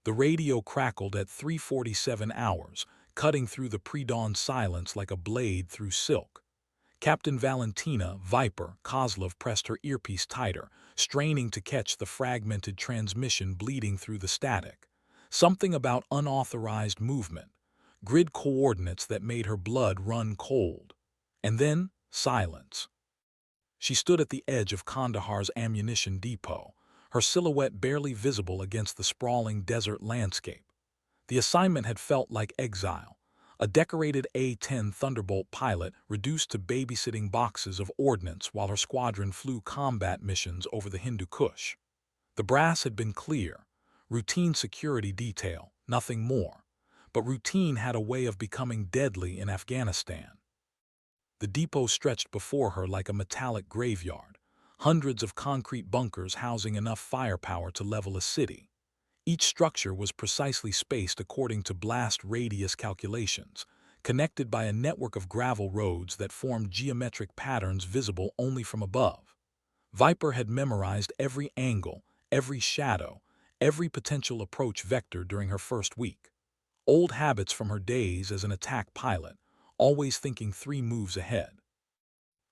The radio crackled at 3:47 hours, cutting through the pre-dawn silence like a blade through silk. Captain Valentina Viper Kozlov pressed her earpiece tighter, straining to catch the fragmented transmission bleeding through the static. Something about unauthorized movement, grid coordinates that made her blood run cold. And then, silence. She stood at the edge of Kandahar's ammunition depot, her silhouette barely visible against the sprawling desert landscape. The assignment had felt like exile, a decorated A-10 Thunderbolt pilot reduced to babysitting boxes of ordnance while her squadron flew combat missions over the Hindu Kush. The brass had been clear, routine security detail, nothing more. But routine had a way of becoming deadly in Afghanistan. The depot stretched before her like a metallic graveyard, hundreds of concrete bunkers housing enough firepower to level a city. Each structure was precisely spaced according to blast radius calculations, connected by a network of gravel roads that formed geometric patterns visible only from above. Viper had memorized every angle, every shadow, every potential approach vector during her first week. Old habits from her days as an attack pilot, always thinking 3 moves ahead.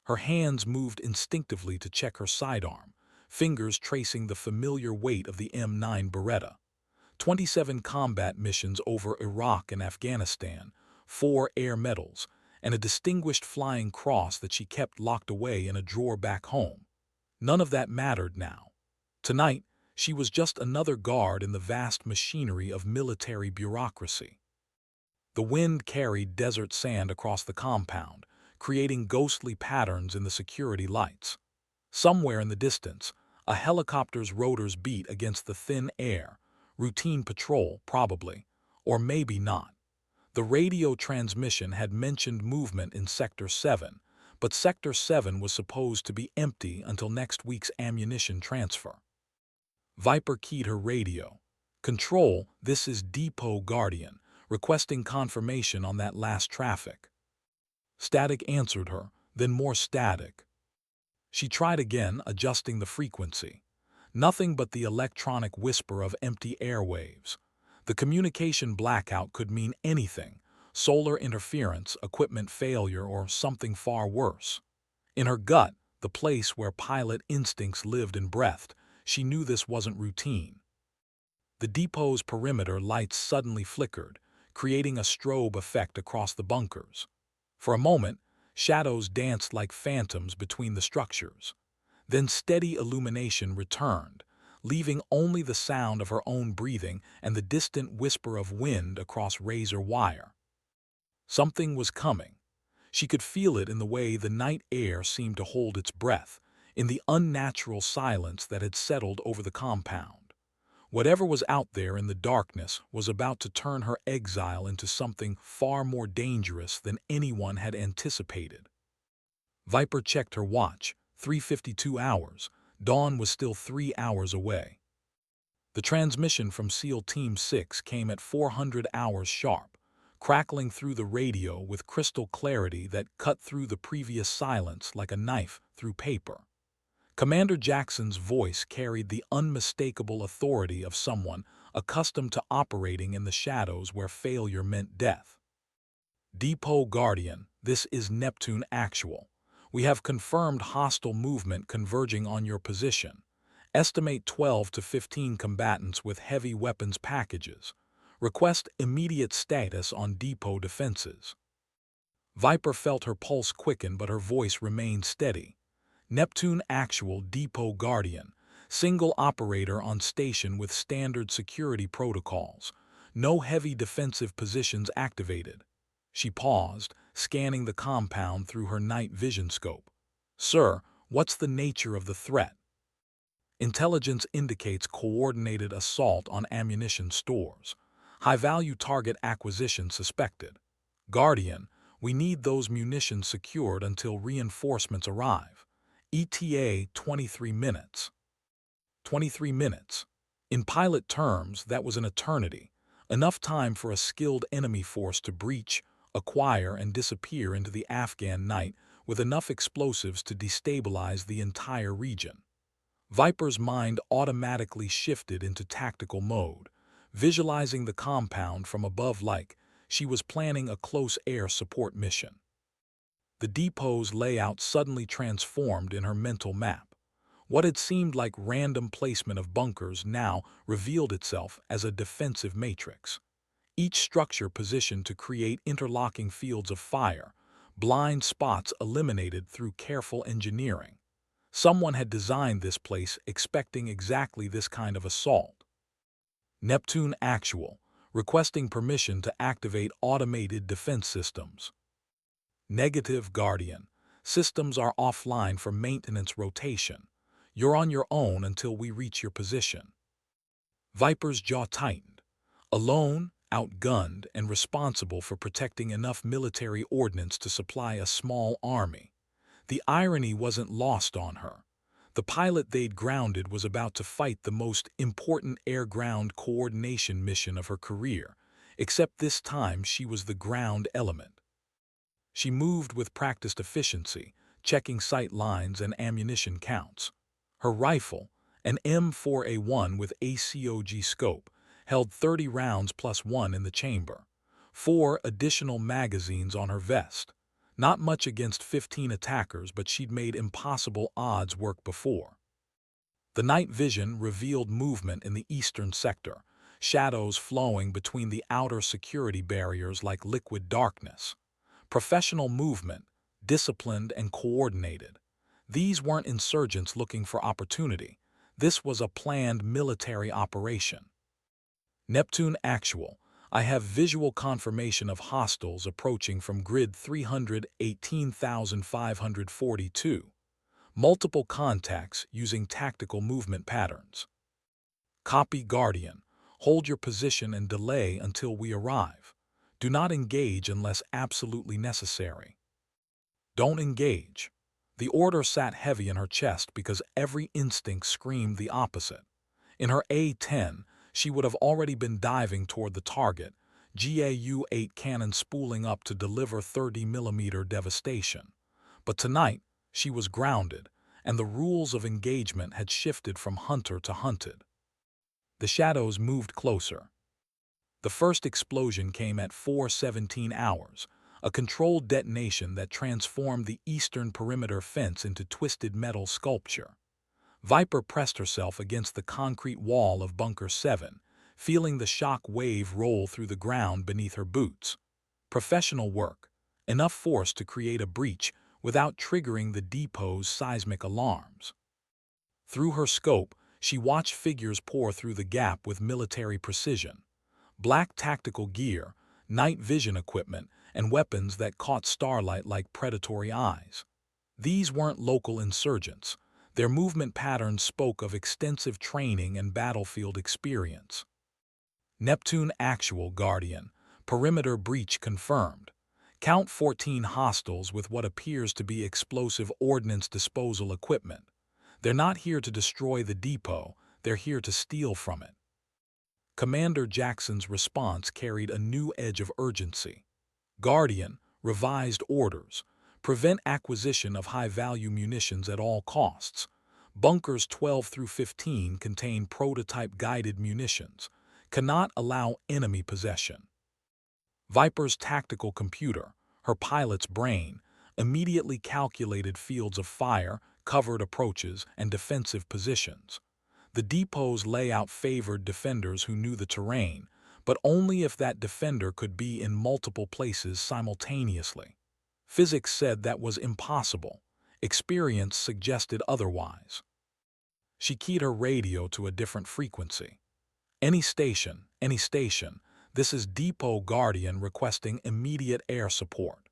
Her hands moved instinctively to check her sidearm, fingers tracing the familiar weight of the M9 Beretta. 27 combat missions over Iraq and Afghanistan, 4 air medals, and a distinguished flying cross that she kept locked away in a drawer back home. None of that mattered now. Tonight, she was just another guard in the vast machinery of military bureaucracy. The wind carried desert sand across the compound, creating ghostly patterns in the security lights. Somewhere in the distance, a helicopter's rotors beat against the thin air, routine patrol, probably, or maybe not. The radio transmission had mentioned movement in Sector 7, but Sector 7 was supposed to be empty until next week's ammunition transfer. Viper keyed her radio. "Control, this is Depot Guardian, requesting confirmation on that last traffic." Static answered her, then more static. She tried again, adjusting the frequency. Nothing but the electronic whisper of empty airwaves. The communication blackout could mean anything: solar interference, equipment failure, or something far worse. In her gut, the place where pilot instincts lived and breathed, she knew this wasn't routine. The depot's perimeter lights suddenly flickered, creating a strobe effect across the bunkers. For a moment, shadows danced like phantoms between the structures. Then steady illumination returned, leaving only the sound of her own breathing and the distant whisper of wind across razor wire. Something was coming. She could feel it in the way the night air seemed to hold its breath, in the unnatural silence that had settled over the compound. Whatever was out there in the darkness was about to turn her exile into something far more dangerous than anyone had anticipated. Viper checked her watch. 3:52 hours. Dawn was still 3 hours away. The transmission from SEAL Team 6 came at 400 hours sharp, crackling through the radio with crystal clarity that cut through the previous silence like a knife through paper. Commander Jackson's voice carried the unmistakable authority of someone accustomed to operating in the shadows where failure meant death. "Depot Guardian, this is Neptune Actual. We have confirmed hostile movement converging on your position. Estimate 12 to 15 combatants with heavy weapons packages. Request immediate status on depot defenses." Viper felt her pulse quicken, but her voice remained steady. "Neptune Actual, Depot Guardian. Single operator on station with standard security protocols. No heavy defensive positions activated." She paused, scanning the compound through her night vision scope. "Sir, what's the nature of the threat?" "Intelligence indicates coordinated assault on ammunition stores. High-value target acquisition suspected. Guardian, we need those munitions secured until reinforcements arrive. ETA 23 minutes. 23 minutes. In pilot terms, that was an eternity. Enough time for a skilled enemy force to breach, acquire, and disappear into the Afghan night with enough explosives to destabilize the entire region. Viper's mind automatically shifted into tactical mode, visualizing the compound from above like she was planning a close air support mission. The depot's layout suddenly transformed in her mental map. What had seemed like random placement of bunkers now revealed itself as a defensive matrix. Each structure positioned to create interlocking fields of fire, blind spots eliminated through careful engineering. Someone had designed this place expecting exactly this kind of assault. Neptune Actual, requesting permission to activate automated defense systems. Negative Guardian, systems are offline for maintenance rotation. You're on your own until we reach your position. Viper's jaw tightened. Alone, outgunned, and responsible for protecting enough military ordnance to supply a small army. The irony wasn't lost on her. The pilot they'd grounded was about to fight the most important air-ground coordination mission of her career, except this time she was the ground element. She moved with practiced efficiency, checking sight lines and ammunition counts. Her rifle, an M4A1 with ACOG scope, held 30 rounds plus one in the chamber. 4 additional magazines on her vest. Not much against 15 attackers, but she'd made impossible odds work before. The night vision revealed movement in the eastern sector, shadows flowing between the outer security barriers like liquid darkness. Professional movement, disciplined and coordinated. These weren't insurgents looking for opportunity. This was a planned military operation. Neptune Actual, I have visual confirmation of hostiles approaching from grid 318,542. Multiple contacts using tactical movement patterns. Copy Guardian, hold your position and delay until we arrive. Do not engage unless absolutely necessary. Don't engage. The order sat heavy in her chest because every instinct screamed the opposite. In her A-10, she would have already been diving toward the target, GAU-8 cannon spooling up to deliver 30mm devastation. But tonight, she was grounded, and the rules of engagement had shifted from hunter to hunted. The shadows moved closer. The first explosion came at 4:17 hours, a controlled detonation that transformed the eastern perimeter fence into twisted metal sculpture. Viper pressed herself against the concrete wall of Bunker 7, feeling the shock wave roll through the ground beneath her boots. Professional work, enough force to create a breach without triggering the depot's seismic alarms. Through her scope, she watched figures pour through the gap with military precision. Black tactical gear, night vision equipment, and weapons that caught starlight like predatory eyes. These weren't local insurgents. Their movement patterns spoke of extensive training and battlefield experience. Neptune Actual Guardian, perimeter breach confirmed. Count 14 hostiles with what appears to be explosive ordnance disposal equipment. They're not here to destroy the depot, they're here to steal from it. Commander Jackson's response carried a new edge of urgency. Guardian, revised orders. Prevent acquisition of high-value munitions at all costs. Bunkers 12 through 15 contain prototype-guided munitions. Cannot allow enemy possession. Viper's tactical computer, her pilot's brain, immediately calculated fields of fire, covered approaches, and defensive positions. The depot's layout favored defenders who knew the terrain, but only if that defender could be in multiple places simultaneously. Physics said that was impossible. Experience suggested otherwise. She keyed her radio to a different frequency. Any station, this is Depot Guardian requesting immediate air support.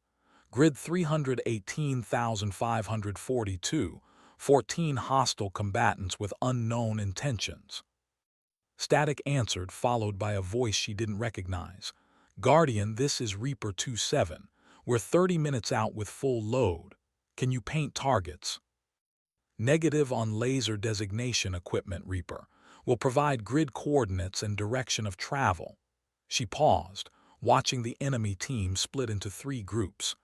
Grid 318,542, 14 hostile combatants with unknown intentions. Static answered, followed by a voice she didn't recognize. Guardian, this is Reaper 27. We're 30 minutes out with full load. Can you paint targets? Negative on laser designation equipment, Reaper. Will provide grid coordinates and direction of travel. She paused, watching the enemy team split into 3 groups.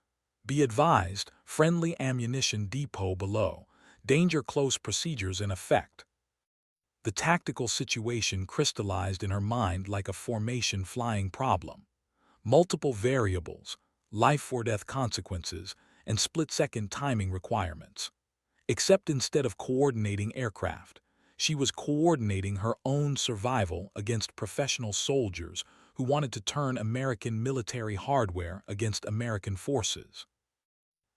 Be advised, friendly ammunition depot below. Danger close procedures in effect. The tactical situation crystallized in her mind like a formation flying problem. Multiple variables, life-or-death consequences, and split-second timing requirements. Except instead of coordinating aircraft, she was coordinating her own survival against professional soldiers who wanted to turn American military hardware against American forces.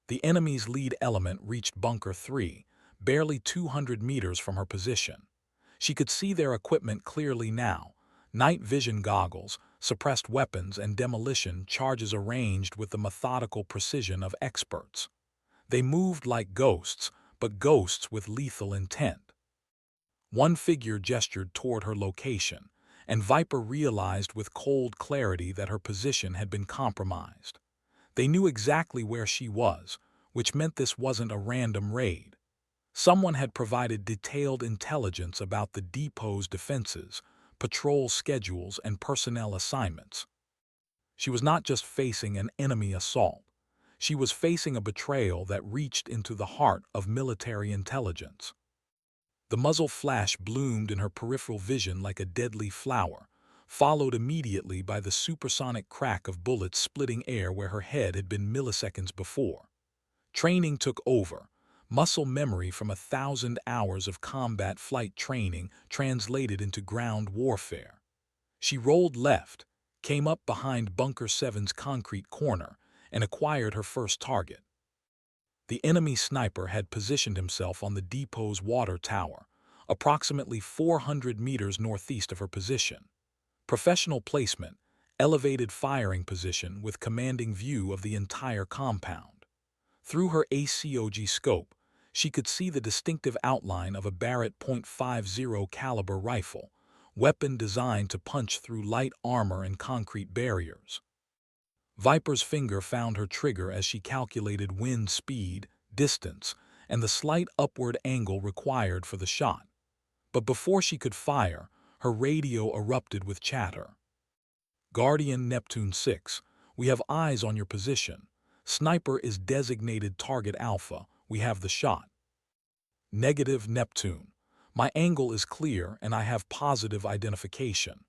The enemy's lead element reached Bunker 3, barely 200 meters from her position. She could see their equipment clearly now: night vision goggles, suppressed weapons, and demolition charges arranged with the methodical precision of experts. They moved like ghosts, but ghosts with lethal intent. One figure gestured toward her location, and Viper realized with cold clarity that her position had been compromised. They knew exactly where she was, which meant this wasn't a random raid. Someone had provided detailed intelligence about the depot's defenses, patrol schedules, and personnel assignments. She was not just facing an enemy assault. She was facing a betrayal that reached into the heart of military intelligence. The muzzle flash bloomed in her peripheral vision like a deadly flower, followed immediately by the supersonic crack of bullets splitting air where her head had been milliseconds before. Training took over. Muscle memory from 1,000 hours of combat flight training translated into ground warfare. She rolled left, came up behind Bunker 7's concrete corner, and acquired her first target. The enemy sniper had positioned himself on the depot's water tower, approximately 400 meters northeast of her position. Professional placement, elevated firing position with commanding view of the entire compound. Through her ACOG scope, she could see the distinctive outline of a Barrett .50 caliber rifle, weapon designed to punch through light armor and concrete barriers. Viper's finger found her trigger as she calculated wind speed, distance, and the slight upward angle required for the shot. But before she could fire, her radio erupted with chatter. "Guardian Neptune 6, we have eyes on your position. Sniper is designated target Alpha. We have the shot." "Negative, Neptune. My angle is clear and I have positive identification."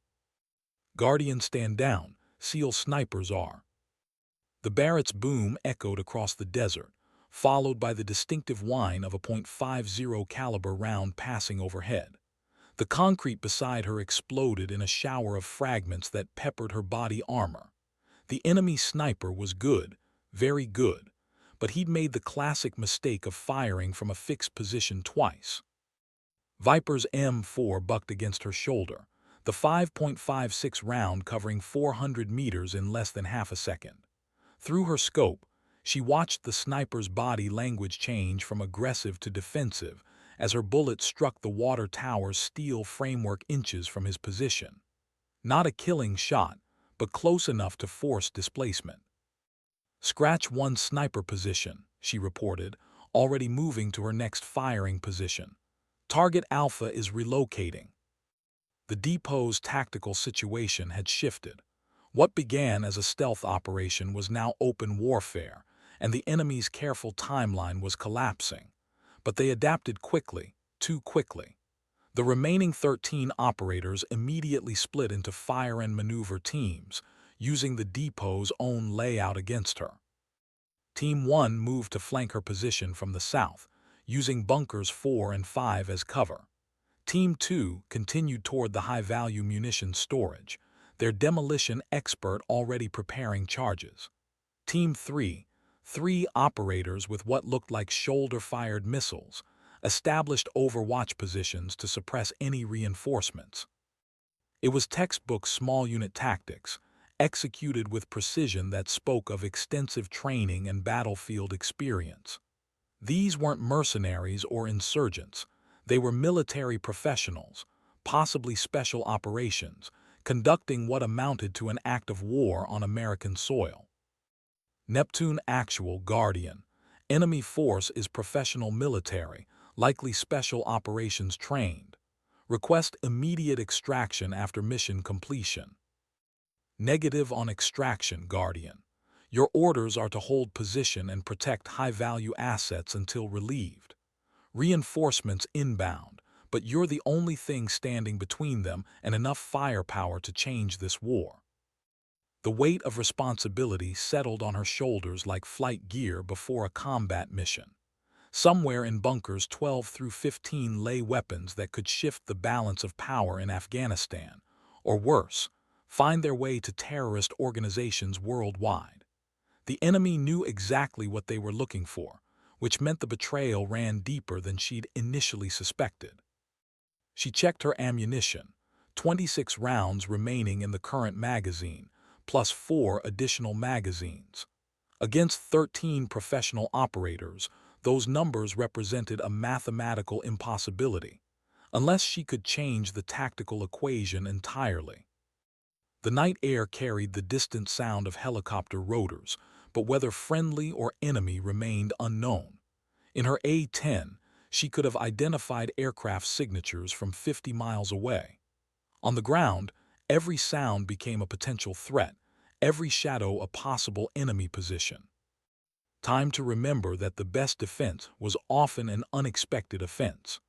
"Guardian, stand down. SEAL snipers are." The Barrett's boom echoed across the desert, followed by the distinctive whine of a .50 caliber round passing overhead. The concrete beside her exploded in a shower of fragments that peppered her body armor. The enemy sniper was good, very good, but he'd made the classic mistake of firing from a fixed position twice. Viper's M4 bucked against her shoulder, the 5.56 round covering 400 meters in less than half a second. Through her scope, she watched the sniper's body language change from aggressive to defensive as her bullet struck the water tower's steel framework inches from his position. Not a killing shot, but close enough to force displacement. "Scratch 1 sniper position," she reported, already moving to her next firing position. "Target Alpha is relocating." The depot's tactical situation had shifted. What began as a stealth operation was now open warfare, and the enemy's careful timeline was collapsing. But they adapted quickly, too quickly. The remaining 13 operators immediately split into fire and maneuver teams, using the depot's own layout against her. Team 1 moved to flank her position from the south, using bunkers 4 and 5 as cover. Team 2 continued toward the high-value munitions storage, their demolition expert already preparing charges. Team 3, 3 operators with what looked like shoulder-fired missiles, established overwatch positions to suppress any reinforcements. It was textbook small unit tactics, executed with precision that spoke of extensive training and battlefield experience. These weren't mercenaries or insurgents. They were military professionals, possibly special operations, conducting what amounted to an act of war on American soil. Neptune Actual, Guardian. Enemy force is professional military, likely special operations trained. Request immediate extraction after mission completion. Negative on extraction, Guardian. Your orders are to hold position and protect high-value assets until relieved. Reinforcements inbound, but you're the only thing standing between them and enough firepower to change this war. The weight of responsibility settled on her shoulders like flight gear before a combat mission. Somewhere in bunkers 12 through 15 lay weapons that could shift the balance of power in Afghanistan, or worse, find their way to terrorist organizations worldwide. The enemy knew exactly what they were looking for, which meant the betrayal ran deeper than she'd initially suspected. She checked her ammunition, 26 rounds remaining in the current magazine, plus 4 additional magazines. Against 13 professional operators, those numbers represented a mathematical impossibility, unless she could change the tactical equation entirely. The night air carried the distant sound of helicopter rotors, but whether friendly or enemy remained unknown. In her A-10, she could have identified aircraft signatures from 50 miles away. On the ground, every sound became a potential threat, every shadow a possible enemy position. Time to remember that the best defense was often an unexpected offense.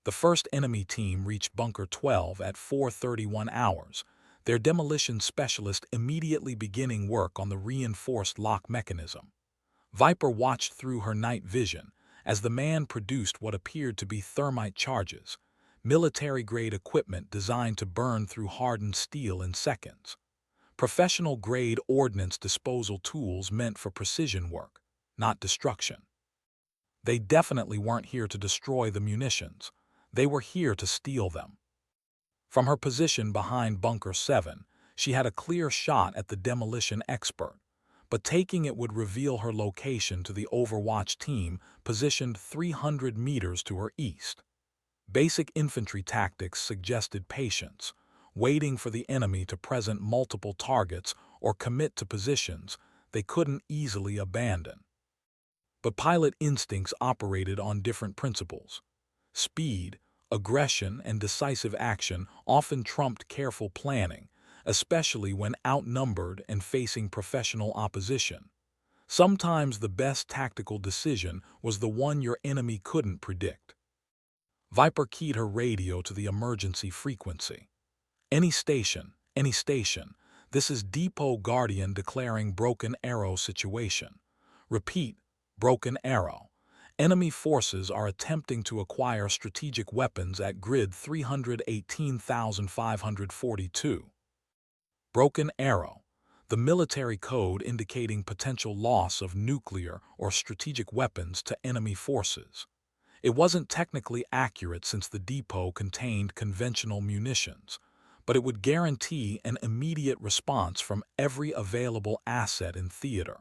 The first enemy team reached Bunker 12 at 4:31 hours, their demolition specialist immediately beginning work on the reinforced lock mechanism. Viper watched through her night vision as the man produced what appeared to be thermite charges, military-grade equipment designed to burn through hardened steel in seconds. Professional-grade ordnance disposal tools meant for precision work, not destruction. They definitely weren't here to destroy the munitions. They were here to steal them. From her position behind Bunker 7, she had a clear shot at the demolition expert, but taking it would reveal her location to the Overwatch team positioned 300 meters to her east. Basic infantry tactics suggested patience, waiting for the enemy to present multiple targets or commit to positions they couldn't easily abandon. But pilot instincts operated on different principles. Speed, aggression, and decisive action often trumped careful planning, especially when outnumbered and facing professional opposition. Sometimes the best tactical decision was the one your enemy couldn't predict. Viper keyed her radio to the emergency frequency. Any station, this is Depot Guardian declaring Broken Arrow situation. Repeat, Broken Arrow. Enemy forces are attempting to acquire strategic weapons at grid 318,542. Broken Arrow, the military code indicating potential loss of nuclear or strategic weapons to enemy forces. It wasn't technically accurate since the depot contained conventional munitions, but it would guarantee an immediate response from every available asset in theater.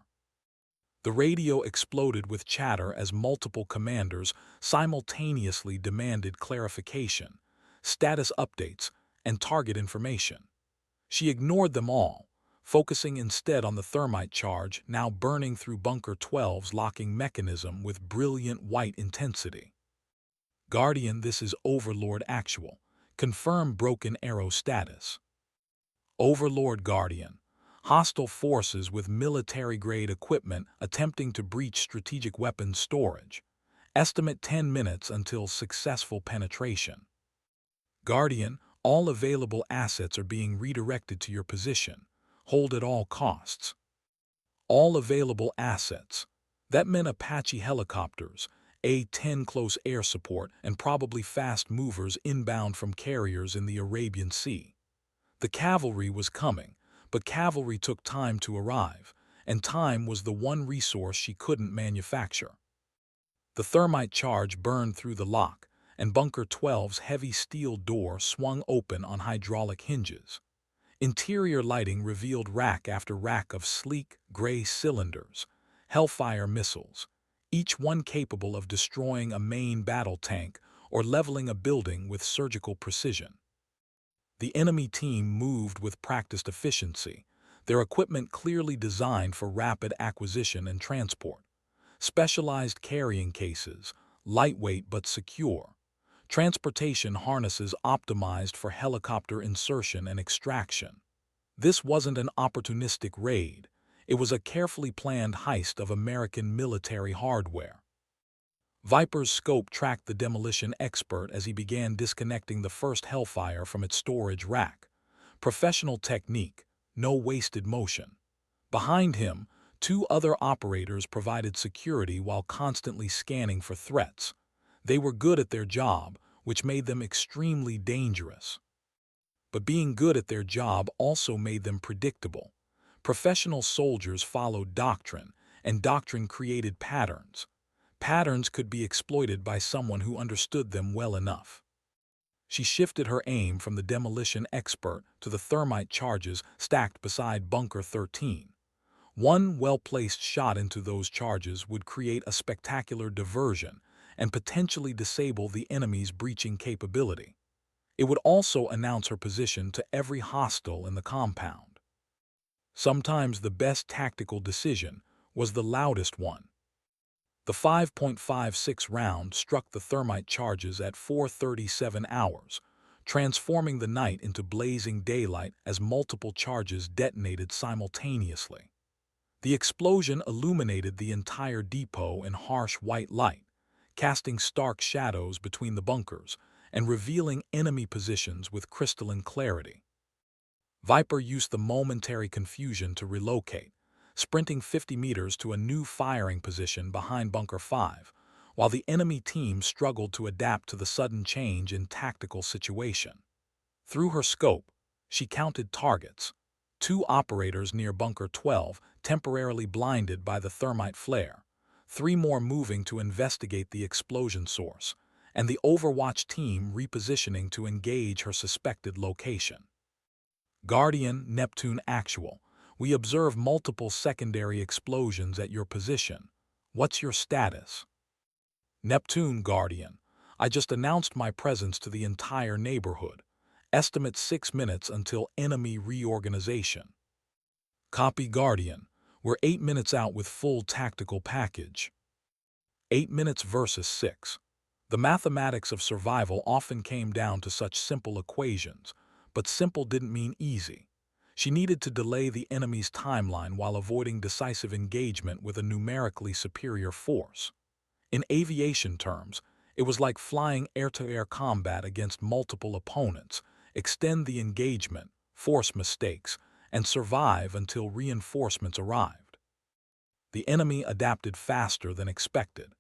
The radio exploded with chatter as multiple commanders simultaneously demanded clarification, status updates, and target information. She ignored them all, focusing instead on the thermite charge now burning through Bunker 12's locking mechanism with brilliant white intensity. Guardian, this is Overlord Actual. Confirm Broken Arrow status. Overlord Guardian. Hostile forces with military-grade equipment attempting to breach strategic weapons storage. Estimate 10 minutes until successful penetration. Guardian, all available assets are being redirected to your position. Hold at all costs. All available assets. That meant Apache helicopters, A-10 close air support, and probably fast movers inbound from carriers in the Arabian Sea. The cavalry was coming, but cavalry took time to arrive, and time was the one resource she couldn't manufacture. The thermite charge burned through the lock, and Bunker 12's heavy steel door swung open on hydraulic hinges. Interior lighting revealed rack after rack of sleek, gray cylinders, Hellfire missiles, each one capable of destroying a main battle tank or leveling a building with surgical precision. The enemy team moved with practiced efficiency, their equipment clearly designed for rapid acquisition and transport. Specialized carrying cases, lightweight but secure. Transportation harnesses optimized for helicopter insertion and extraction. This wasn't an opportunistic raid. It was a carefully planned heist of American military hardware. Viper's scope tracked the demolition expert as he began disconnecting the first Hellfire from its storage rack. Professional technique, no wasted motion. Behind him, two other operators provided security while constantly scanning for threats. They were good at their job, which made them extremely dangerous. But being good at their job also made them predictable. Professional soldiers followed doctrine, and doctrine created patterns. Patterns could be exploited by someone who understood them well enough. She shifted her aim from the demolition expert to the thermite charges stacked beside Bunker 13. One well-placed shot into those charges would create a spectacular diversion and potentially disable the enemy's breaching capability. It would also announce her position to every hostile in the compound. Sometimes the best tactical decision was the loudest one. The 5.56 round struck the thermite charges at 4:37 hours, transforming the night into blazing daylight as multiple charges detonated simultaneously. The explosion illuminated the entire depot in harsh white light, casting stark shadows between the bunkers and revealing enemy positions with crystalline clarity. Viper used the momentary confusion to relocate, sprinting 50 meters to a new firing position behind Bunker 5, while the enemy team struggled to adapt to the sudden change in tactical situation. Through her scope, she counted targets. Two operators near Bunker 12 temporarily blinded by the thermite flare, three more moving to investigate the explosion source, and the Overwatch team repositioning to engage her suspected location. Guardian, Neptune Actual. We observe multiple secondary explosions at your position. What's your status? Neptune, Guardian. I just announced my presence to the entire neighborhood. Estimate 6 minutes until enemy reorganization. Copy, Guardian. We're 8 minutes out with full tactical package. 8 minutes versus 6. The mathematics of survival often came down to such simple equations, but simple didn't mean easy. She needed to delay the enemy's timeline while avoiding decisive engagement with a numerically superior force. In aviation terms, it was like flying air-to-air combat against multiple opponents, extend the engagement, force mistakes, and survive until reinforcements arrived. The enemy adapted faster than expected.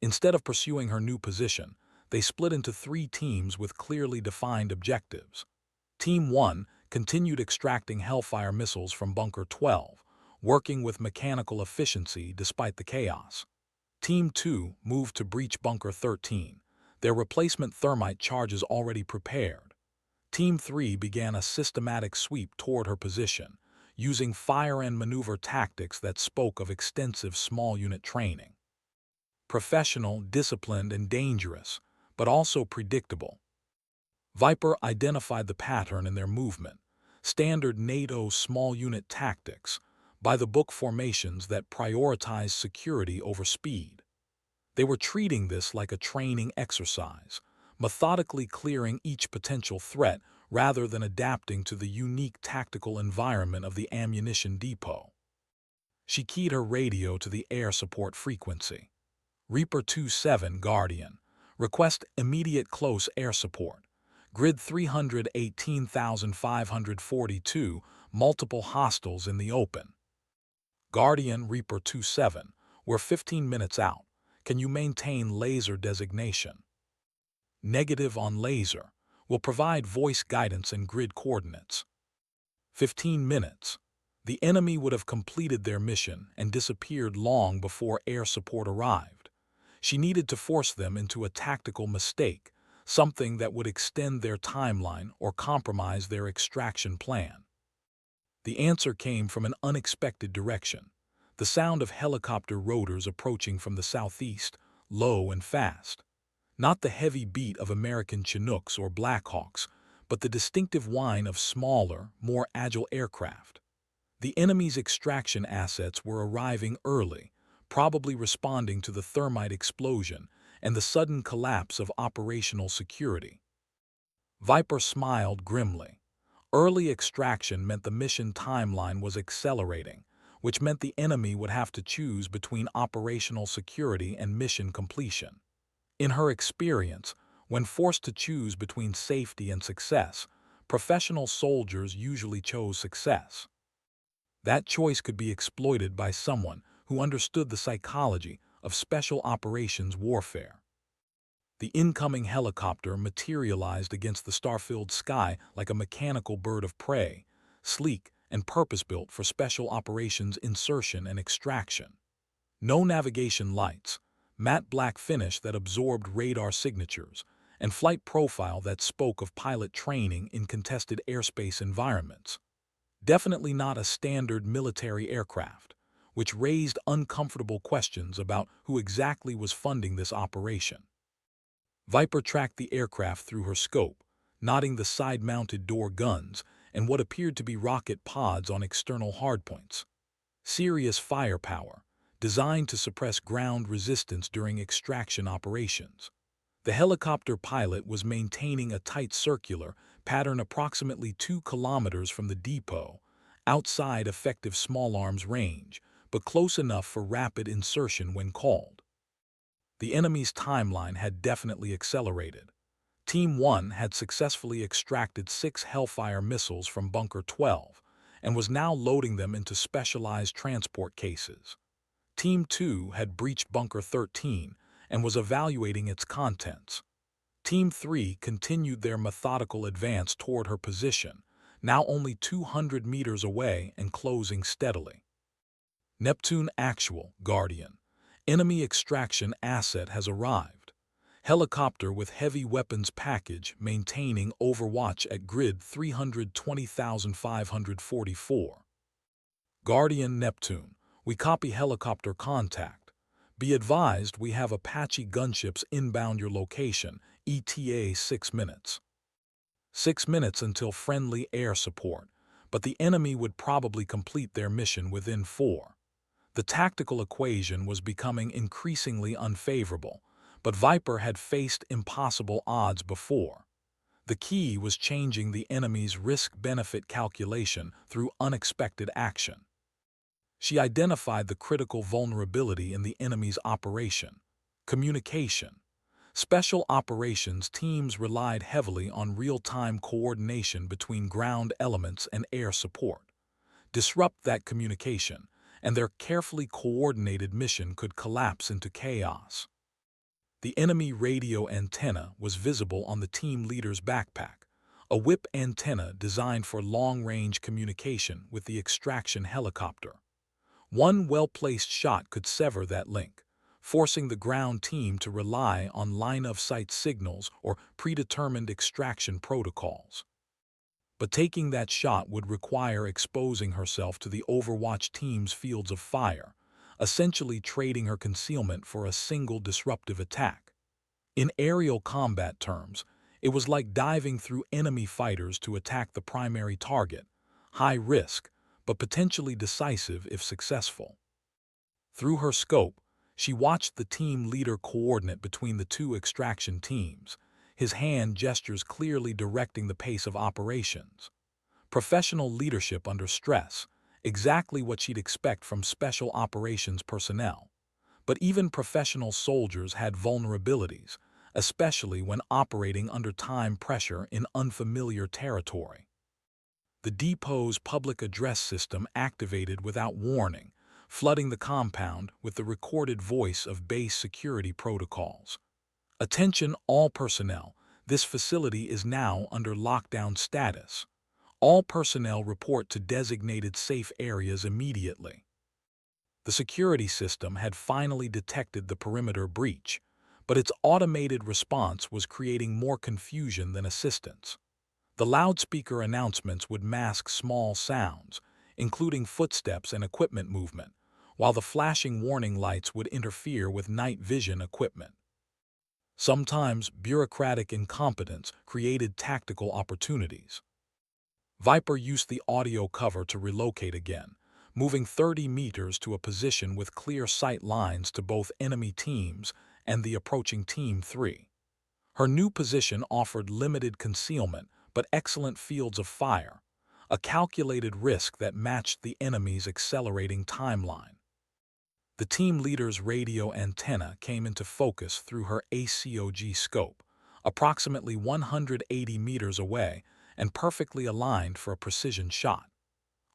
Instead of pursuing her new position, they split into 3 teams with clearly defined objectives. Team 1 continued extracting Hellfire missiles from Bunker 12, working with mechanical efficiency despite the chaos. Team 2 moved to breach Bunker 13, their replacement thermite charges already prepared. Team 3 began a systematic sweep toward her position, using fire and maneuver tactics that spoke of extensive small unit training. Professional, disciplined, and dangerous, but also predictable. Viper identified the pattern in their movement, standard NATO small unit tactics, by-the-book formations that prioritize security over speed. They were treating this like a training exercise, methodically clearing each potential threat rather than adapting to the unique tactical environment of the ammunition depot. She keyed her radio to the air support frequency. Reaper 27, Guardian. Request immediate close air support. Grid 318,542, multiple hostiles in the open. Guardian, Reaper 27. We're 15 minutes out. Can you maintain laser designation? Negative on laser. Will provide voice guidance and grid coordinates. 15 minutes. The enemy would have completed their mission and disappeared long before air support arrived. She needed to force them into a tactical mistake, something that would extend their timeline or compromise their extraction plan. The answer came from an unexpected direction. The sound of helicopter rotors approaching from the southeast, low and fast. Not the heavy beat of American Chinooks or Blackhawks, but the distinctive whine of smaller, more agile aircraft. The enemy's extraction assets were arriving early, probably responding to the thermite explosion and the sudden collapse of operational security. Viper smiled grimly. Early extraction meant the mission timeline was accelerating, which meant the enemy would have to choose between operational security and mission completion. In her experience, when forced to choose between safety and success, professional soldiers usually chose success. That choice could be exploited by someone who understood the psychology of special operations warfare. The incoming helicopter materialized against the star-filled sky like a mechanical bird of prey, sleek and purpose-built for special operations insertion and extraction. No navigation lights, matte black finish that absorbed radar signatures, and flight profile that spoke of pilot training in contested airspace environments. Definitely not a standard military aircraft, which raised uncomfortable questions about who exactly was funding this operation. Viper tracked the aircraft through her scope, noting the side-mounted door guns and what appeared to be rocket pods on external hardpoints. Serious firepower, designed to suppress ground resistance during extraction operations. The helicopter pilot was maintaining a tight circular pattern approximately 2 kilometers from the depot, outside effective small arms range, but close enough for rapid insertion when called. The enemy's timeline had definitely accelerated. Team 1 had successfully extracted 6 Hellfire missiles from Bunker 12 and was now loading them into specialized transport cases. Team 2 had breached Bunker 13 and was evaluating its contents. Team 3 continued their methodical advance toward her position, now only 200 meters away and closing steadily. Neptune Actual, Guardian. Enemy extraction asset has arrived. Helicopter with heavy weapons package maintaining overwatch at grid 320,544. Guardian Neptune. We copy helicopter contact. Be advised we have Apache gunships inbound your location, ETA 6 minutes. 6 minutes until friendly air support, but the enemy would probably complete their mission within 4. The tactical equation was becoming increasingly unfavorable, but Viper had faced impossible odds before. The key was changing the enemy's risk-benefit calculation through unexpected action. She identified the critical vulnerability in the enemy's operation: communication. Special operations teams relied heavily on real-time coordination between ground elements and air support. Disrupt that communication, and their carefully coordinated mission could collapse into chaos. The enemy radio antenna was visible on the team leader's backpack, a whip antenna designed for long-range communication with the extraction helicopter. One well-placed shot could sever that link, forcing the ground team to rely on line-of-sight signals or predetermined extraction protocols. But taking that shot would require exposing herself to the Overwatch team's fields of fire, essentially trading her concealment for a single disruptive attack. In aerial combat terms, it was like diving through enemy fighters to attack the primary target, high risk, but potentially decisive if successful. Through her scope, she watched the team leader coordinate between the two extraction teams, his hand gestures clearly directing the pace of operations. Professional leadership under stress, exactly what she'd expect from special operations personnel. But even professional soldiers had vulnerabilities, especially when operating under time pressure in unfamiliar territory. The depot's public address system activated without warning, flooding the compound with the recorded voice of base security protocols. Attention all personnel, this facility is now under lockdown status. All personnel report to designated safe areas immediately. The security system had finally detected the perimeter breach, but its automated response was creating more confusion than assistance. The loudspeaker announcements would mask small sounds, including footsteps and equipment movement, while the flashing warning lights would interfere with night vision equipment. Sometimes bureaucratic incompetence created tactical opportunities. Viper used the audio cover to relocate again, moving 30 meters to a position with clear sight lines to both enemy teams and the approaching Team 3. Her new position offered limited concealment but excellent fields of fire, a calculated risk that matched the enemy's accelerating timeline. The team leader's radio antenna came into focus through her ACOG scope, approximately 180 meters away and perfectly aligned for a precision shot.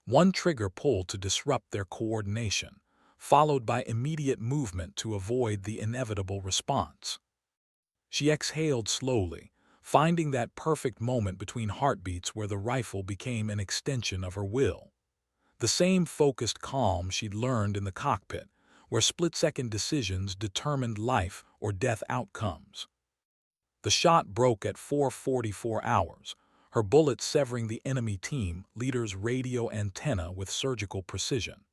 One trigger pull to disrupt their coordination, followed by immediate movement to avoid the inevitable response. She exhaled slowly, finding that perfect moment between heartbeats where the rifle became an extension of her will. The same focused calm she'd learned in the cockpit, where split-second decisions determined life or death outcomes. The shot broke at 4:44 hours, her bullet severing the enemy team leader's radio antenna with surgical precision.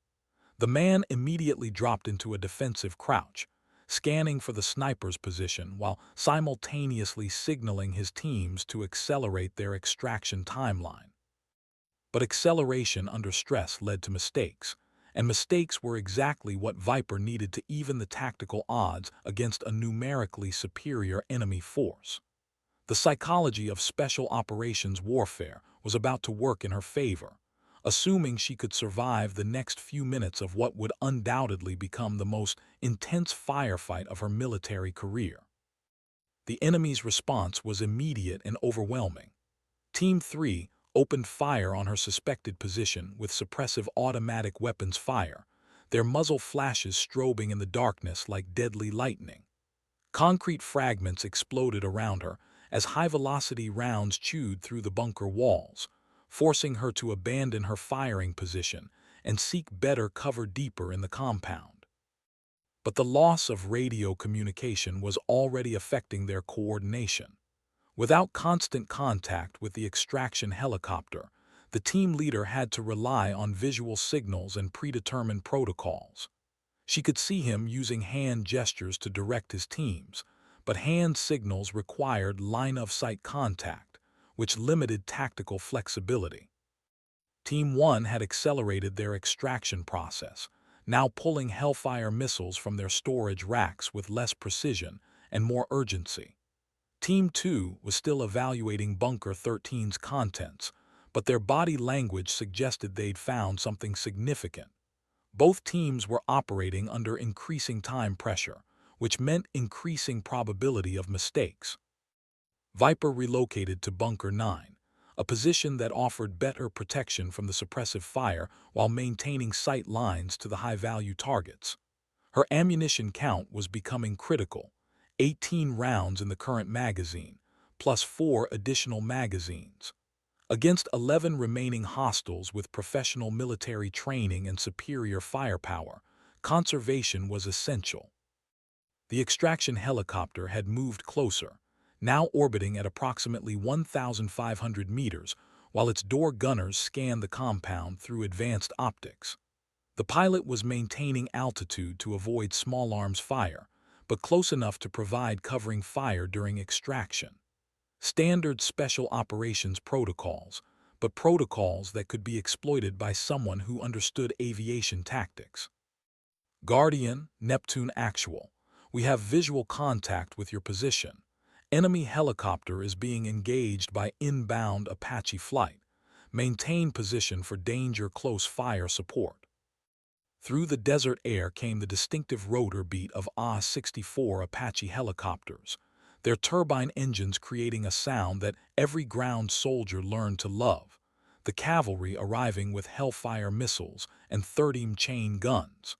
The man immediately dropped into a defensive crouch, scanning for the sniper's position while simultaneously signaling his teams to accelerate their extraction timeline. But acceleration under stress led to mistakes, and mistakes were exactly what Viper needed to even the tactical odds against a numerically superior enemy force. The psychology of special operations warfare was about to work in her favor, assuming she could survive the next few minutes of what would undoubtedly become the most intense firefight of her military career. The enemy's response was immediate and overwhelming. Team 3 opened fire on her suspected position with suppressive automatic weapons fire, their muzzle flashes strobing in the darkness like deadly lightning. Concrete fragments exploded around her as high-velocity rounds chewed through the bunker walls, forcing her to abandon her firing position and seek better cover deeper in the compound. But the loss of radio communication was already affecting their coordination. Without constant contact with the extraction helicopter, the team leader had to rely on visual signals and predetermined protocols. She could see him using hand gestures to direct his teams, but hand signals required line-of-sight contact, which limited tactical flexibility. Team 1 had accelerated their extraction process, now pulling Hellfire missiles from their storage racks with less precision and more urgency. Team 2 was still evaluating Bunker 13's contents, but their body language suggested they'd found something significant. Both teams were operating under increasing time pressure, which meant increasing probability of mistakes. Viper relocated to Bunker 9, a position that offered better protection from the suppressive fire while maintaining sight lines to the high-value targets. Her ammunition count was becoming critical, 18 rounds in the current magazine, plus 4 additional magazines. Against 11 remaining hostiles with professional military training and superior firepower, conservation was essential. The extraction helicopter had moved closer, now orbiting at approximately 1,500 meters, while its door gunners scanned the compound through advanced optics. The pilot was maintaining altitude to avoid small arms fire, but close enough to provide covering fire during extraction. Standard special operations protocols, but protocols that could be exploited by someone who understood aviation tactics. Guardian, Neptune Actual. We have visual contact with your position. Enemy helicopter is being engaged by inbound Apache flight. Maintain position for danger close fire support. Through the desert air came the distinctive rotor beat of AH-64 Apache helicopters, their turbine engines creating a sound that every ground soldier learned to love, the cavalry arriving with Hellfire missiles and 30mm chain guns.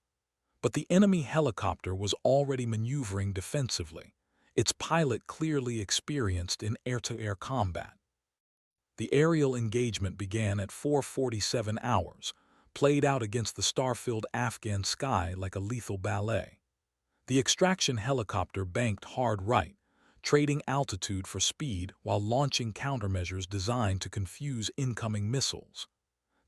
But the enemy helicopter was already maneuvering defensively, its pilot clearly experienced in air-to-air combat. The aerial engagement began at 4:47 hours, played out against the star-filled Afghan sky like a lethal ballet. The extraction helicopter banked hard right, trading altitude for speed while launching countermeasures designed to confuse incoming missiles.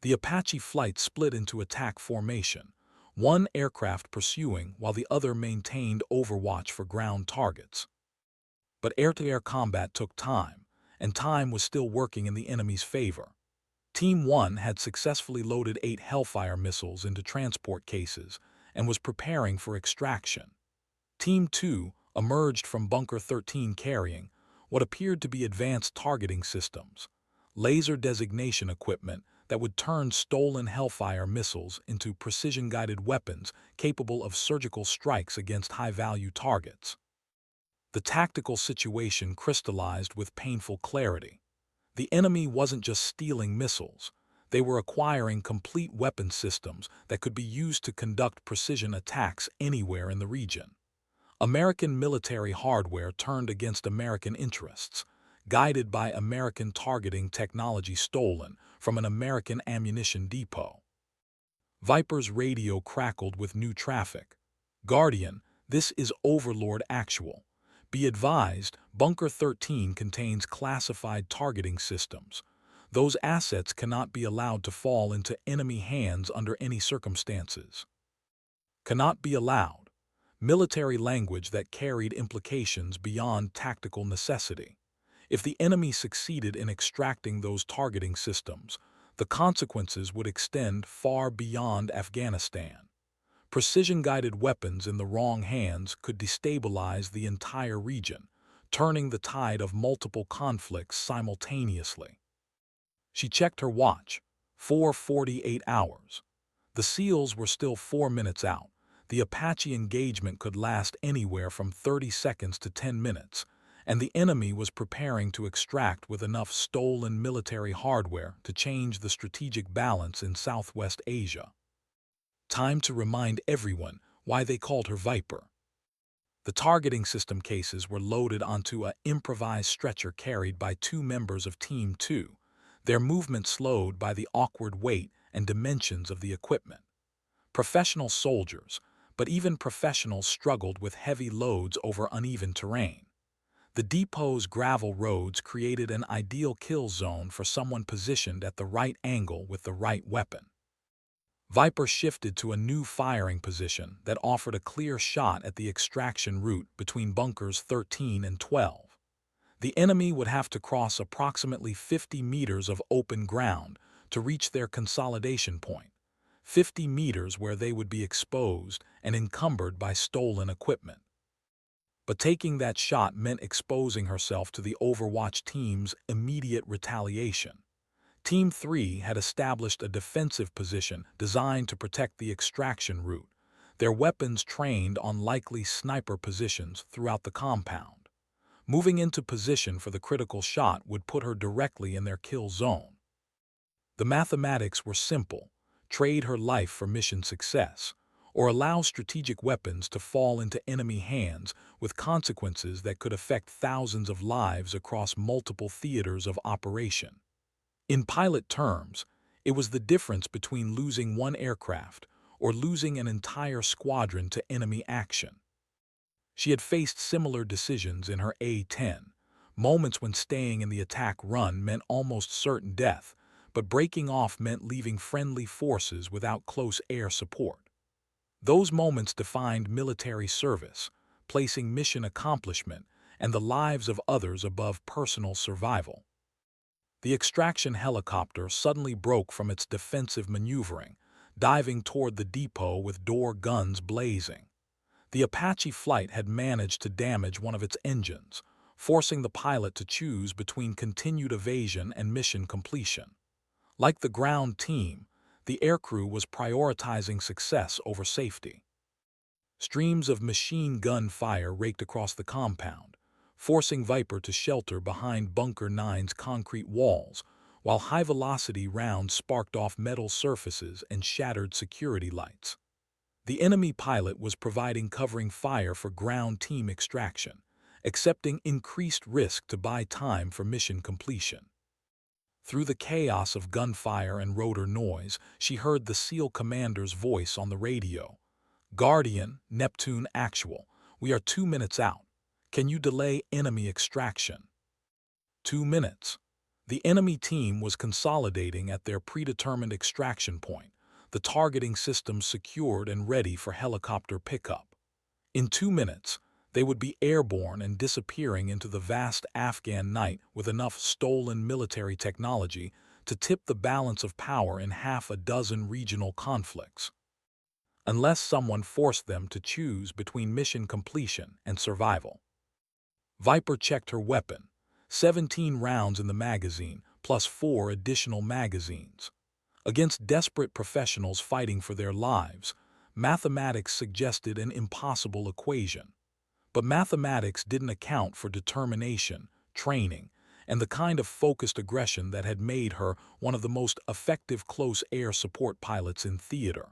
The Apache flight split into attack formation, one aircraft pursuing while the other maintained overwatch for ground targets. But air-to-air combat took time, and time was still working in the enemy's favor. Team 1 had successfully loaded 8 Hellfire missiles into transport cases and was preparing for extraction. Team 2 emerged from Bunker 13 carrying what appeared to be advanced targeting systems, laser designation equipment that would turn stolen Hellfire missiles into precision-guided weapons capable of surgical strikes against high-value targets. The tactical situation crystallized with painful clarity. The enemy wasn't just stealing missiles. They were acquiring complete weapon systems that could be used to conduct precision attacks anywhere in the region. American military hardware turned against American interests, guided by American targeting technology stolen from an American ammunition depot. Viper's radio crackled with new traffic. "Guardian, this is Overlord Actual. Be advised, Bunker 13 contains classified targeting systems. Those assets cannot be allowed to fall into enemy hands under any circumstances." Cannot be allowed. Military language that carried implications beyond tactical necessity. If the enemy succeeded in extracting those targeting systems, the consequences would extend far beyond Afghanistan. Precision-guided weapons in the wrong hands could destabilize the entire region, turning the tide of multiple conflicts simultaneously. She checked her watch. 4:48 hours. The SEALs were still 4 minutes out. The Apache engagement could last anywhere from 30 seconds to 10 minutes, and the enemy was preparing to extract with enough stolen military hardware to change the strategic balance in Southwest Asia. Time to remind everyone why they called her Viper. The targeting system cases were loaded onto an improvised stretcher carried by 2 members of Team 2, their movement slowed by the awkward weight and dimensions of the equipment. Professional soldiers, but even professionals struggled with heavy loads over uneven terrain. The depot's gravel roads created an ideal kill zone for someone positioned at the right angle with the right weapon. Viper shifted to a new firing position that offered a clear shot at the extraction route between bunkers 13 and 12. The enemy would have to cross approximately 50 meters of open ground to reach their consolidation point, 50 meters where they would be exposed and encumbered by stolen equipment. But taking that shot meant exposing herself to the Overwatch team's immediate retaliation. Team 3 had established a defensive position designed to protect the extraction route, their weapons trained on likely sniper positions throughout the compound. Moving into position for the critical shot would put her directly in their kill zone. The mathematics were simple: trade her life for mission success, or allow strategic weapons to fall into enemy hands with consequences that could affect thousands of lives across multiple theaters of operation. In pilot terms, it was the difference between losing one aircraft or losing an entire squadron to enemy action. She had faced similar decisions in her A-10, moments when staying in the attack run meant almost certain death, but breaking off meant leaving friendly forces without close air support. Those moments defined military service, placing mission accomplishment and the lives of others above personal survival. The extraction helicopter suddenly broke from its defensive maneuvering, diving toward the depot with door guns blazing. The Apache flight had managed to damage one of its engines, forcing the pilot to choose between continued evasion and mission completion. Like the ground team, the aircrew was prioritizing success over safety. Streams of machine gun fire raked across the compound, forcing Viper to shelter behind Bunker 9's concrete walls, while high-velocity rounds sparked off metal surfaces and shattered security lights. The enemy pilot was providing covering fire for ground team extraction, accepting increased risk to buy time for mission completion. Through the chaos of gunfire and rotor noise, she heard the SEAL commander's voice on the radio. "Guardian, Neptune Actual, we are 2 minutes out. Can you delay enemy extraction?" 2 minutes. The enemy team was consolidating at their predetermined extraction point, the targeting systems secured and ready for helicopter pickup. In 2 minutes, they would be airborne and disappearing into the vast Afghan night with enough stolen military technology to tip the balance of power in half a dozen regional conflicts. Unless someone forced them to choose between mission completion and survival. Viper checked her weapon. 17 rounds in the magazine, plus 4 additional magazines. Against desperate professionals fighting for their lives, mathematics suggested an impossible equation. But mathematics didn't account for determination, training, and the kind of focused aggression that had made her one of the most effective close air support pilots in theater.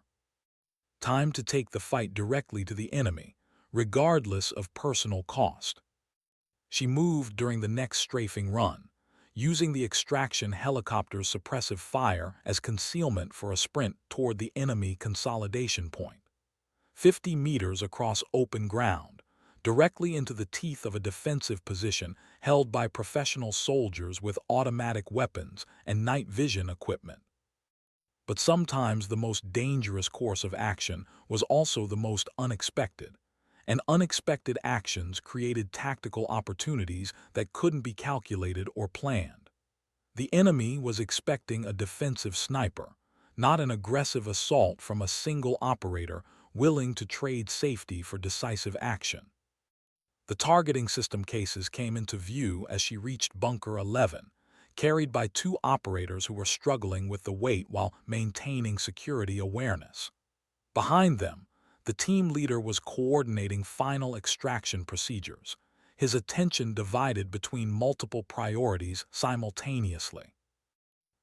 Time to take the fight directly to the enemy, regardless of personal cost. She moved during the next strafing run, using the extraction helicopter's suppressive fire as concealment for a sprint toward the enemy consolidation point. 50 meters across open ground, directly into the teeth of a defensive position held by professional soldiers with automatic weapons and night vision equipment. But sometimes the most dangerous course of action was also the most unexpected, and unexpected actions created tactical opportunities that couldn't be calculated or planned. The enemy was expecting a defensive sniper, not an aggressive assault from a single operator willing to trade safety for decisive action. The targeting system cases came into view as she reached Bunker 11, carried by two operators who were struggling with the weight while maintaining security awareness. Behind them, the team leader was coordinating final extraction procedures, his attention divided between multiple priorities simultaneously.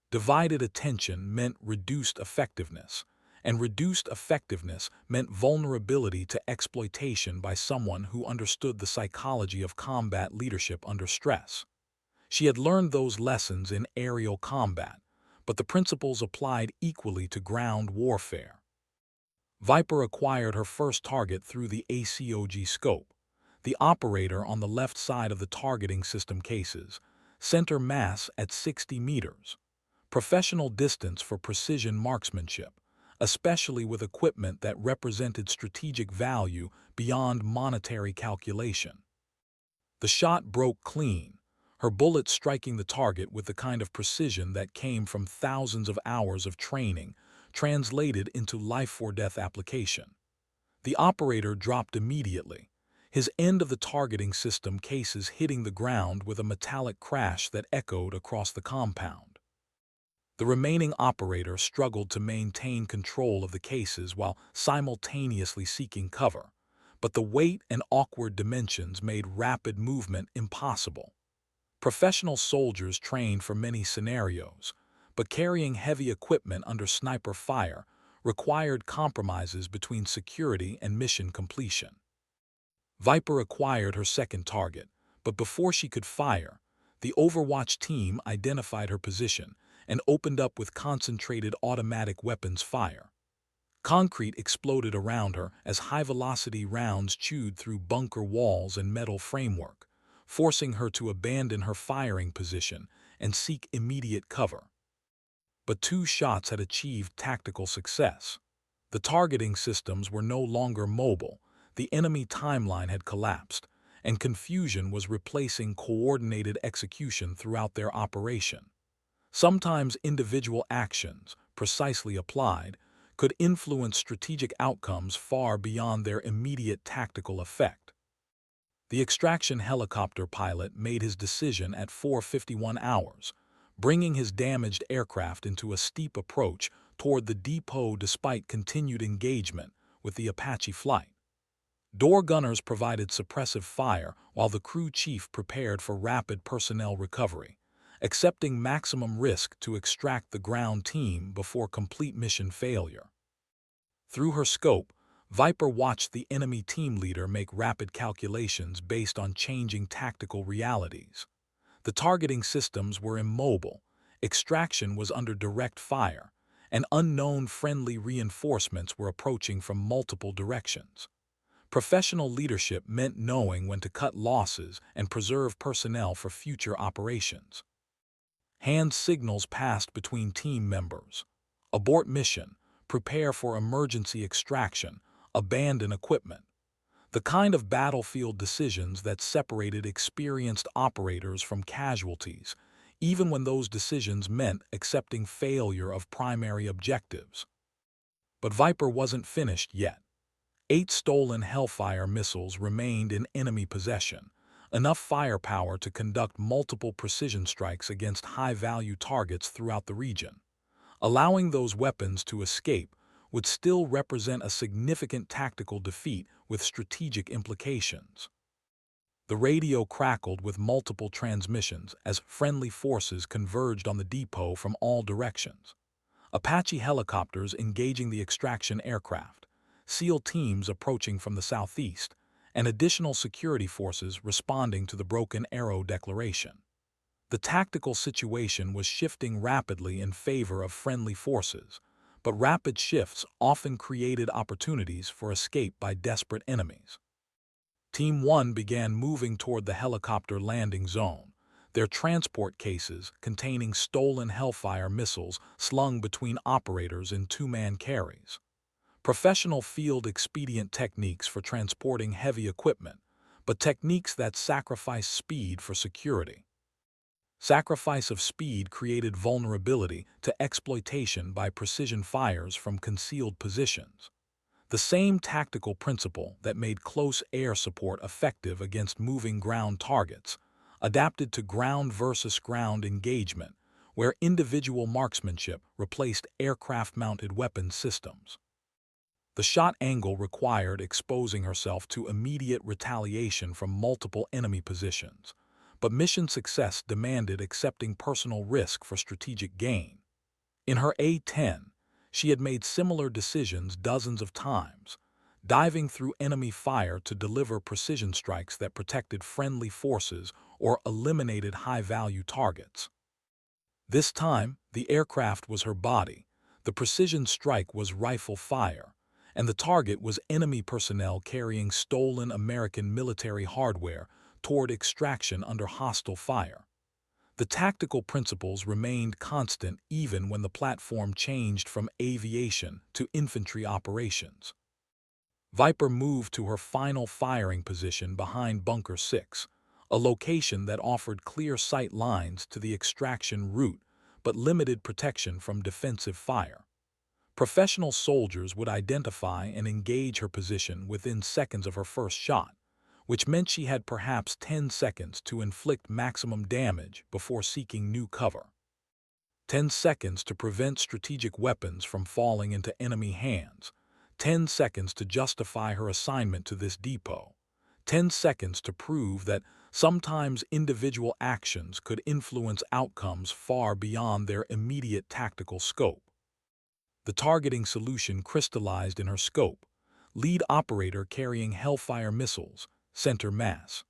Divided attention meant reduced effectiveness, and reduced effectiveness meant vulnerability to exploitation by someone who understood the psychology of combat leadership under stress. She had learned those lessons in aerial combat, but the principles applied equally to ground warfare. Viper acquired her first target through the ACOG scope. The operator on the left side of the targeting system cases, center mass at 60 meters. Professional distance for precision marksmanship, especially with equipment that represented strategic value beyond monetary calculation. The shot broke clean, her bullet striking the target with the kind of precision that came from thousands of hours of training, translated into life-or-death application. The operator dropped immediately, his end of the targeting system cases hitting the ground with a metallic crash that echoed across the compound. The remaining operator struggled to maintain control of the cases while simultaneously seeking cover, but the weight and awkward dimensions made rapid movement impossible. Professional soldiers trained for many scenarios, but carrying heavy equipment under sniper fire required compromises between security and mission completion. Viper acquired her second target, but before she could fire, the Overwatch team identified her position and opened up with concentrated automatic weapons fire. Concrete exploded around her as high-velocity rounds chewed through bunker walls and metal framework, forcing her to abandon her firing position and seek immediate cover. But two shots had achieved tactical success. The targeting systems were no longer mobile, the enemy timeline had collapsed, and confusion was replacing coordinated execution throughout their operation. Sometimes individual actions, precisely applied, could influence strategic outcomes far beyond their immediate tactical effect. The extraction helicopter pilot made his decision at 4:51 hours, bringing his damaged aircraft into a steep approach toward the depot despite continued engagement with the Apache flight. Door gunners provided suppressive fire while the crew chief prepared for rapid personnel recovery, accepting maximum risk to extract the ground team before complete mission failure. Through her scope, Viper watched the enemy team leader make rapid calculations based on changing tactical realities. The targeting systems were immobile, extraction was under direct fire, and unknown friendly reinforcements were approaching from multiple directions. Professional leadership meant knowing when to cut losses and preserve personnel for future operations. Hand signals passed between team members. Abort mission, prepare for emergency extraction, abandon equipment. The kind of battlefield decisions that separated experienced operators from casualties, even when those decisions meant accepting failure of primary objectives. But Viper wasn't finished yet. 8 stolen Hellfire missiles remained in enemy possession, enough firepower to conduct multiple precision strikes against high-value targets throughout the region. Allowing those weapons to escape would still represent a significant tactical defeat with strategic implications. The radio crackled with multiple transmissions as friendly forces converged on the depot from all directions. Apache helicopters engaging the extraction aircraft, SEAL teams approaching from the southeast, and additional security forces responding to the Broken Arrow Declaration. The tactical situation was shifting rapidly in favor of friendly forces, but rapid shifts often created opportunities for escape by desperate enemies. Team 1 began moving toward the helicopter landing zone, their transport cases containing stolen Hellfire missiles slung between operators in two-man carries. Professional field expedient techniques for transporting heavy equipment, but techniques that sacrifice speed for security. Sacrifice of speed created vulnerability to exploitation by precision fires from concealed positions. The same tactical principle that made close air support effective against moving ground targets adapted to ground versus ground engagement, where individual marksmanship replaced aircraft-mounted weapon systems. The shot angle required exposing herself to immediate retaliation from multiple enemy positions, but mission success demanded accepting personal risk for strategic gain. In her A-10, she had made similar decisions dozens of times, diving through enemy fire to deliver precision strikes that protected friendly forces or eliminated high-value targets. This time, the aircraft was her body, the precision strike was rifle fire, and the target was enemy personnel carrying stolen American military hardware toward extraction under hostile fire. The tactical principles remained constant even when the platform changed from aviation to infantry operations. Viper moved to her final firing position behind Bunker 6, a location that offered clear sight lines to the extraction route but limited protection from defensive fire. Professional soldiers would identify and engage her position within seconds of her first shot, which meant she had perhaps 10 seconds to inflict maximum damage before seeking new cover. 10 seconds to prevent strategic weapons from falling into enemy hands. 10 seconds to justify her assignment to this depot. 10 seconds to prove that sometimes individual actions could influence outcomes far beyond their immediate tactical scope. The targeting solution crystallized in her scope: lead operator carrying Hellfire missiles, center mass.